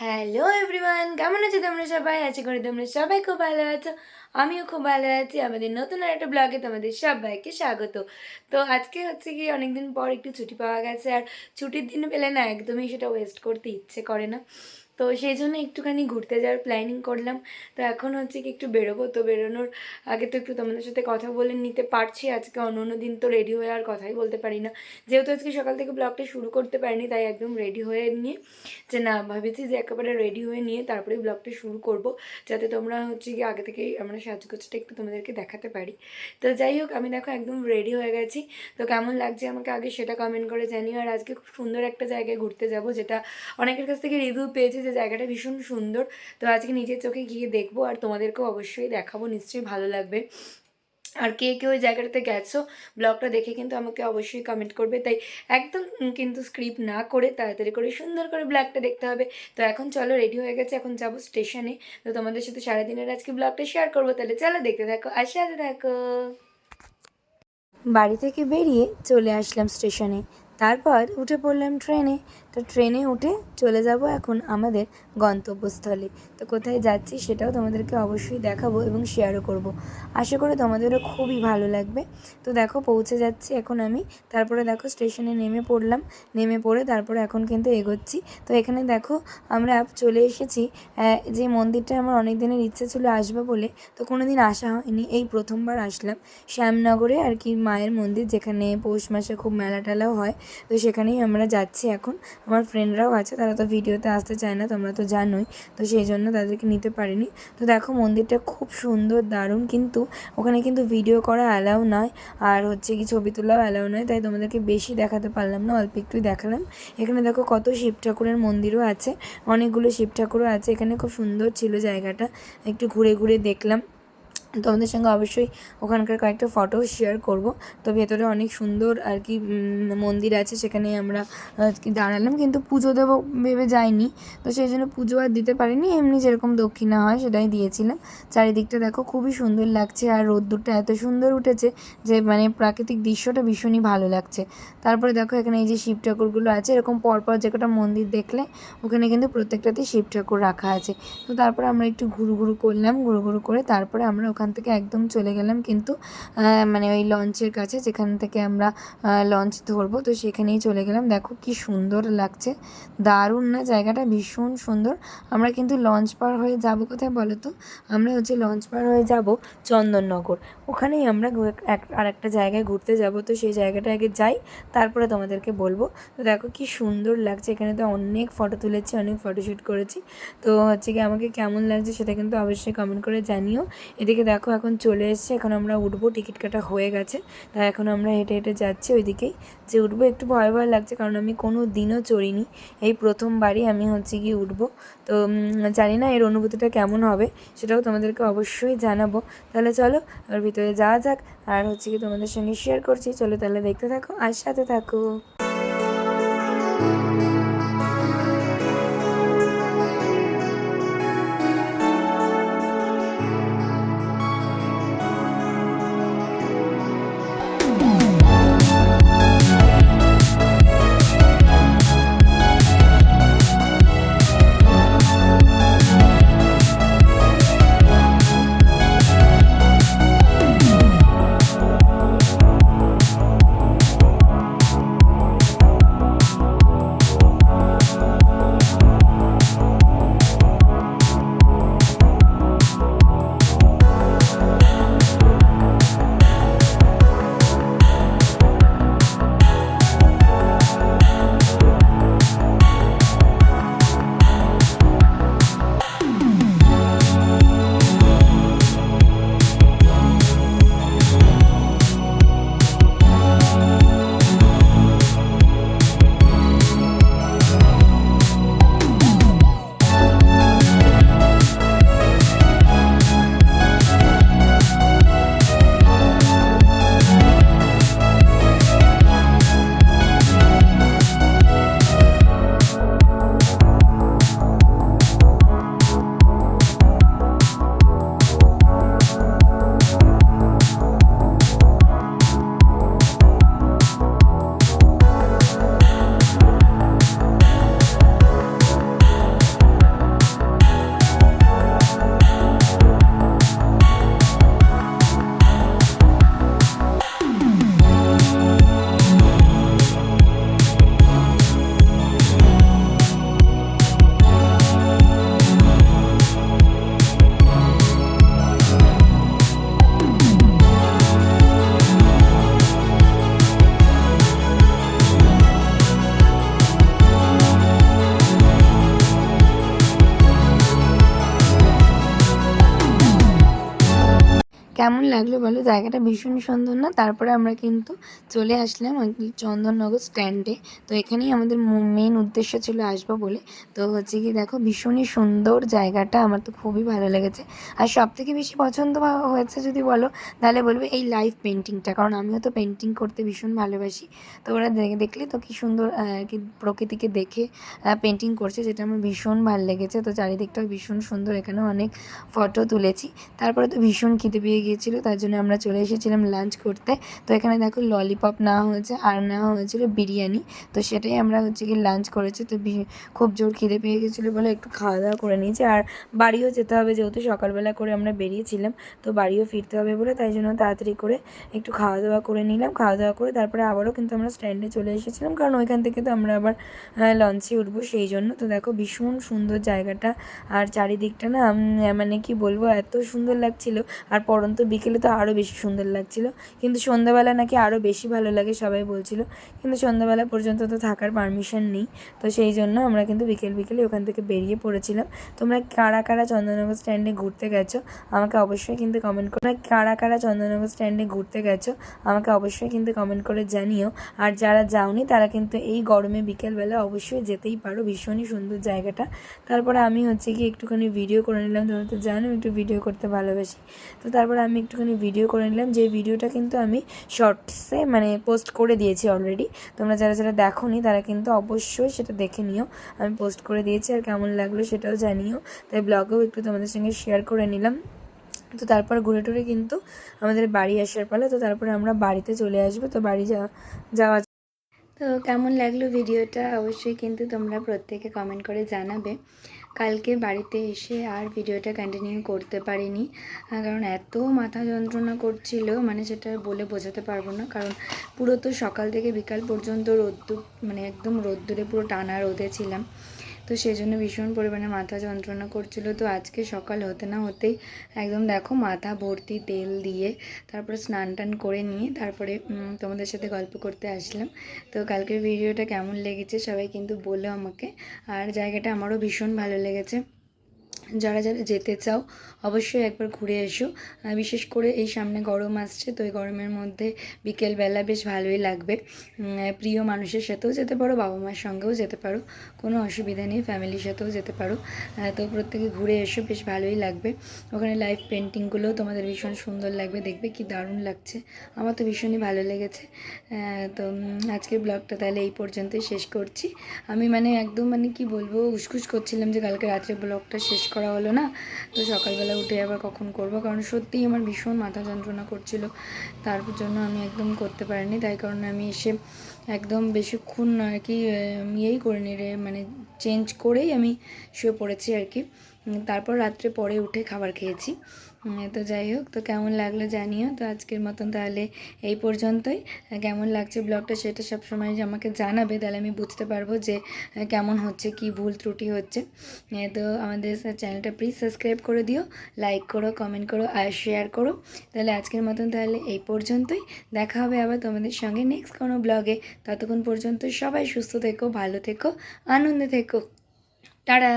Hello everyone, কেমন আছো তোমরা সবাই? আশা করি তোমরা সবাই খুব ভালো আছো। আমিও খুব ভালো আছি। আমাদের নতুন আরেকটা ব্লগে তোমাদের সবাইকে স্বাগত। তো আজকে হচ্ছে কি অনেকদিন পর একটু ছুটি পাওয়া গেছে, আর ছুটির দিন পেলে না একদমই সেটা ওয়েস্ট করতে ইচ্ছে করে না। তো সেই জন্য একটুখানি ঘুরতে যাওয়ার প্ল্যানিং করলাম। তো এখন হচ্ছে কি একটু বেরোবো, তো বেরোনোর আগে তো একটু তোমাদের সাথে কথা বলে নিতে পারছি। আজকে অন্য দিন তো রেডি হয়ে আর কথাই বলতে পারি না, যেহেতু আজকে সকাল থেকে ব্লগটা শুরু করতে পারিনি, তাই একদম রেডি হয়ে নিয়ে যে না ভেবেছি যে একেবারে রেডি হয়ে নিয়ে তারপরে ব্লগটা শুরু করব, যাতে তোমরা হচ্ছে কি আগে থেকেই আমরা সাজগোজটা একটু তোমাদেরকে দেখাতে পারি। তো যাই হোক, আমি দেখো একদম রেডি হয়ে গেছি। তো কেমন লাগছে আমাকে আগে সেটা কমেন্ট করে জানিও। আর আজকে খুব সুন্দর একটা জায়গায় ঘুরতে যাব, যেটা অনেকের কাছ থেকে রিভিউ পেয়েছে যে জায়গাটা ভীষণ সুন্দর। তো আজকে নিজের চোখে গিয়ে দেখবো, আর তোমাদেরকেও অবশ্যই দেখাবো, নিশ্চয়ই ভালো লাগবে। আর কে কে ওই জায়গাটাতে গেছো ব্লগটা দেখে কিন্তু আমাকে অবশ্যই কমেন্ট করবে। তাই একদম কিন্তু স্ক্রিপ্ট না করে তাড়াতাড়ি করে সুন্দর করে ব্লগটা দেখতে হবে। তো এখন চলো, রেডি হয়ে গেছে, এখন যাবো স্টেশনে। তো তোমাদের সাথে সারাদিনের আজকে ব্লগটা শেয়ার করবো, তাহলে চলো দেখতে থাকো আর সাথে থাকো। বাড়ি থেকে বেরিয়ে চলে আসলাম স্টেশনে, তারপর উঠে পড়লাম ট্রেনে। তো ট্রেনে উঠে চলে যাব এখন আমাদের গন্তব্যস্থলে। তো কোথায় যাচ্ছি সেটাও তোমাদেরকে অবশ্যই দেখাবো এবং শেয়ারও করব। আশা করি তোমাদেরও খুবই ভালো লাগবে। তো দেখো পৌঁছে যাচ্ছি এখন আমি। তারপরে দেখো স্টেশনে নেমে পড়লাম, নেমে পড়ে তারপরে এখন কিন্তু এগোচ্ছি। তো এখানে দেখো আমরা চলে এসেছি যে মন্দিরটা আমার অনেক দিনের ইচ্ছে ছিল আসবো বলে, তো কোনো দিন আসা হয়নি, এই প্রথমবার আসলাম। শ্যামনগরে আর কি মায়ের মন্দির, যেখানে পৌষ মাসে খুব মেলা টেলাও হয়। তো সেখানেই আমরা যাচ্ছি এখন। আমার ফ্রেন্ডরাও আছে, তারা তো ভিডিওতে আসতে চায় না, তোমরা তো জানোই। তো সেই জন্য তাদেরকে নিতে পারিনি। তো দেখো মন্দিরটা খুব সুন্দর, দারুণ, কিন্তু ওখানে কিন্তু ভিডিও করা অ্যালাউ নয়, আর হচ্ছে কি ছবি তোলাও অ্যালাউ নয়, তাই তোমাদেরকে বেশি দেখাতে পারলাম না, অল্প একটুই দেখালাম। এখানে দেখো কত শিব ঠাকুরের মন্দিরও আছে, অনেকগুলো শিব ঠাকুরও আছে এখানে। খুব সুন্দর ছিল জায়গাটা, একটু ঘুরে ঘুরে দেখলাম। তোমাদের সঙ্গে অবশ্যই ওখানকার কয়েকটা ফটো শেয়ার করব। তো ভেতরে অনেক সুন্দর আর কি মন্দির আছে, সেখানে আমরা দাঁড়ালাম, কিন্তু পুজো দেবো ভেবে যাইনি। তো সেই জন্য পুজো আর দিতে পারিনি, এমনি যেরকম দক্ষিণা হয় সেটাই দিয়েছিলাম। চারিদিকটা দেখো খুবই সুন্দর লাগছে, আর রোদ্দুরটা এত সুন্দর উঠেছে যে মানে প্রাকৃতিক দৃশ্যটা ভীষণই ভালো লাগছে। তারপরে দেখো এখানে এই যে শিব ঠাকুরগুলো আছে, এরকম পরপর যে কটা মন্দির দেখলে ওখানে কিন্তু প্রত্যেকটাতেই শিব ঠাকুর রাখা আছে। তো তারপরে আমরা একটু ঘুরু ঘুরু করলাম, ঘুরু ঘুরু করে তারপরে আমরা ওখান থেকে একদম চলে গেলাম কিন্তু মানে ওই লঞ্চের কাছে, যেখান থেকে আমরা লঞ্চ ধরবো, তো সেখানেই চলে গেলাম। দেখো কি সুন্দর লাগছে, দারুণ না জায়গাটা, ভীষণ সুন্দর। আমরা কিন্তু লঞ্চ পার হয়ে যাব কোথায় বলো তো? আমরা হচ্ছে লঞ্চ পার হয়ে যাব চন্দননগর, ওখানেই আমরা আর একটা জায়গায় ঘুরতে যাব। তো সেই জায়গাটা আগে যাই, তারপরে তোমাদেরকে বলবো। তো দেখো কি সুন্দর লাগছে, এখানে তো অনেক ফটো তুলেছি, অনেক ফটোশ্যুট করেছি। তো হচ্ছে কি আমাকে কেমন লাগছে সেটা কিন্তু অবশ্যই কমেন্ট করে জানিও। এদিকে দেখো এখন চলে এসেছে, এখন আমরা উঠবো, টিকিট কাটা হয়ে গেছে। তাই এখন আমরা হেঁটে হেঁটে যাচ্ছি ওইদিকেই, যে উঠবো। একটু ভয় ভয় লাগছে, কারণ আমি কোনো দিনও চড়িনি, এই প্রথমবারই আমি হচ্ছে গিয়ে উঠবো। তো জানি না এর অনুভূতিটা কেমন হবে, সেটাও তোমাদেরকে অবশ্যই জানাবো। তাহলে চলো ওর ভিতরে যাওয়া যাক, আর হচ্ছে কি তোমাদের সঙ্গে শেয়ার করছি। চলো তাহলে দেখতে থাকো আর সাথে থাকো। কেমন লাগলো বলো? জায়গাটা ভীষণ সুন্দর না? তারপরে আমরা কিন্তু চলে আসলাম চন্দননগর স্ট্যান্ডে। তো এখানেই আমাদের মেন উদ্দেশ্য ছিল আসবো বলে। তো হচ্ছে কি দেখো, ভীষণই সুন্দর জায়গাটা, আমার তো খুবই ভালো লেগেছে। আর সবথেকে বেশি পছন্দ হয়েছে যদি বলো, তাহলে বলবো এই লাইভ পেন্টিংটা, কারণ আমিও তো পেন্টিং করতে ভীষণ ভালোবাসি। তো ওরা দেখলে তো কী সুন্দর আর কি প্রকৃতিকে দেখে পেন্টিং করছে, যেটা আমার ভীষণ ভালো লেগেছে। তো চারিদিকটাও ভীষণ সুন্দর, এখানেও অনেক ফটো তুলেছি। তারপরে তো ভীষণ খিদে পেয়ে গিয়েছিলো, তার জন্য আমরা চলে এসেছিলাম লাঞ্চ করতে। তো এখানে দেখো ললিপপ নেওয়া হয়েছে আর নেওয়া হয়েছিল বিরিয়ানি। তো সেটাই আমরা হচ্ছে কি লাঞ্চ করেছি। তো খুব জোর খিদে পেয়ে গেছিলো বলে একটু খাওয়া দাওয়া করে নিয়েছি। আর বাড়িও যেতে হবে, যেহেতু সকালবেলা করে আমরা বেরিয়েছিলাম, তো বাড়িও ফিরতে হবে বলে তাই জন্য তাড়াতাড়ি করে একটু খাওয়া দাওয়া করে নিলাম। খাওয়া দাওয়া করে তারপরে আবারও কিন্তু আমরা স্ট্যান্ডে চলে এসেছিলাম, কারণ ওইখান থেকে তো আমরা আবার লঞ্চে উঠবো সেই জন্য। তো দেখো ভীষণ সুন্দর জায়গাটা, আর চারিদিকটা না মানে কি বলবো, এত সুন্দর লাগছিল। আর পড়ন্ত বিকেলে তো আরও বেশি সুন্দর লাগছিল, কিন্তু সন্ধ্যাবেলা নাকি আরও বেশি ভালো লাগে সবাই বলছিল, কিন্তু সন্ধ্যাবেলা পর্যন্ত তো থাকার পারমিশন নেই। তো সেই জন্য আমরা কিন্তু বিকেলে ওখান থেকে বেরিয়ে পড়েছিলাম। তোমরা কারা কারা চন্দননগর স্ট্যান্ডে ঘুরতে গেছো আমাকে অবশ্যই কিন্তু কমেন্ট করো। কারা কারা চন্দননগর স্ট্যান্ডে ঘুরতে গেছো আমাকে অবশ্যই কিন্তু কমেন্ট করে জানিও। আর যারা যাওনি তারা কিন্তু এই গরমে বিকেলবেলা অবশ্যই যেতেই পারো, ভীষণই সুন্দর জায়গাটা। তারপরে আমি হচ্ছে কি একটুখানি ভিডিও করে নিলাম, তোমরা তো জানো একটু ভিডিও করতে ভালোবাসি। তো তারপরে আমি একটুখানি ভিডিও করে নিলাম, যে ভিডিওটা কিন্তু আমি শর্টসে মানে পোস্ট করে দিয়েছি অলরেডি। তোমরা যারা যারা দেখোনি তারা কিন্তু অবশ্যই সেটা দেখে নিও, আমি পোস্ট করে দিয়েছি। আর কেমন লাগলো সেটাও জানিও, তাই ব্লগেও একটু তোমাদের সঙ্গে শেয়ার করে নিলাম। তো তারপর ঘুরে টুরে কিন্তু আমাদের বাড়ি আসার পালা। তো তারপরে আমরা বাড়িতে চলে আসবো। তো বাড়ি যাওয়া তো কেমন লাগলো ভিডিওটা অবশ্যই কিন্তু তোমরা প্রত্যেকে কমেন্ট করে জানাবে। কালকে বাড়িতে এসে আর ভিডিওটা কন্টিনিউ করতে পারিনি, কারণ এত মাথা যন্ত্রণা করছিল, মানে সেটা বলে বোঝাতে পারবো না। কারণ পুরো তো সকাল থেকে বিকাল পর্যন্ত রোদ্দুর, মানে একদম রোদ্দুরে পুরো টানা রোদে ছিলাম। তো সেই জন্য ভীষণ পরিমাণে মাথা যন্ত্রণা করছিল। তো আজকে সকাল হতে না হতেই একদম দেখো মাথা ভর্তি তেল দিয়ে তারপরে স্নান টান করে নিয়ে তারপরে তোমাদের সাথে গল্প করতে আসলাম। তো কালকের ভিডিওটা কেমন লেগেছে সবাই কিন্তু বলো আমাকে। আর জায়গাটা আমারও ভীষণ ভালো লেগেছে। যারা যারা যেতে চাও অবশ্যই একবার ঘুরে এসো। বিশেষ করে এই সামনে গরম আসছে, তো এই গরমের মধ্যে বিকেলবেলা বেশ ভালোই লাগবে। প্রিয় মানুষের সাথেও যেতে পারো, বাবা মার সঙ্গেও যেতে পারো, কোনো অসুবিধা নেই, ফ্যামিলির সাথেও যেতে পারো। তো প্রত্যেকে ঘুরে এসো, বেশ ভালোই লাগবে। ওখানে লাইভ পেন্টিংগুলোও তোমাদের ভীষণ সুন্দর লাগবে, দেখবে কি দারুণ লাগছে। আমার তো ভীষণই ভালো লেগেছে। তো আজকের ব্লগটা তাহলে এই পর্যন্তই শেষ করছি। আমি মানে একদম মানে কি বলবো, উসখুস করছিলাম যে কালকে রাত্রে ব্লগটা শেষ করা হলো না, তো সকালবেলা উঠে আবার কখন করব, কারণ সত্যিই আমার ভীষণ মাথা যন্ত্রণা করছিল, তার জন্য আমি একদম করতে পারিনি। তাই কারণে আমি এসে একদম বেশিক্ষণ আর কি ইয়েই করিনি রে, মানে চেঞ্জ করেই আমি শুয়ে পড়েছি আর কি। তারপর রাত্রে পরে উঠে খাবার খেয়েছি। তো যাই হোক, তো কেমন লাগলো জানিও। তো আজকের মতন তাহলে এই পর্যন্তই। কেমন লাগছে ব্লগটা সেটা সবসময় আমাকে জানাবে, তাহলে আমি বুঝতে পারবো যে কেমন হচ্ছে, কি ভুল ত্রুটি হচ্ছে। তো আমাদের চ্যানেলটা প্লিজ সাবস্ক্রাইব করে দিও, লাইক করো, কমেন্ট করো আর শেয়ার করো। তাহলে আজকের মতন তাহলে এই পর্যন্তই। দেখা হবে আবার তোমাদের সঙ্গে নেক্সট কোনো ব্লগে। ততক্ষণ পর্যন্ত সবাই সুস্থ থেকো, ভালো থেকো, আনন্দে থেকো। টাটা।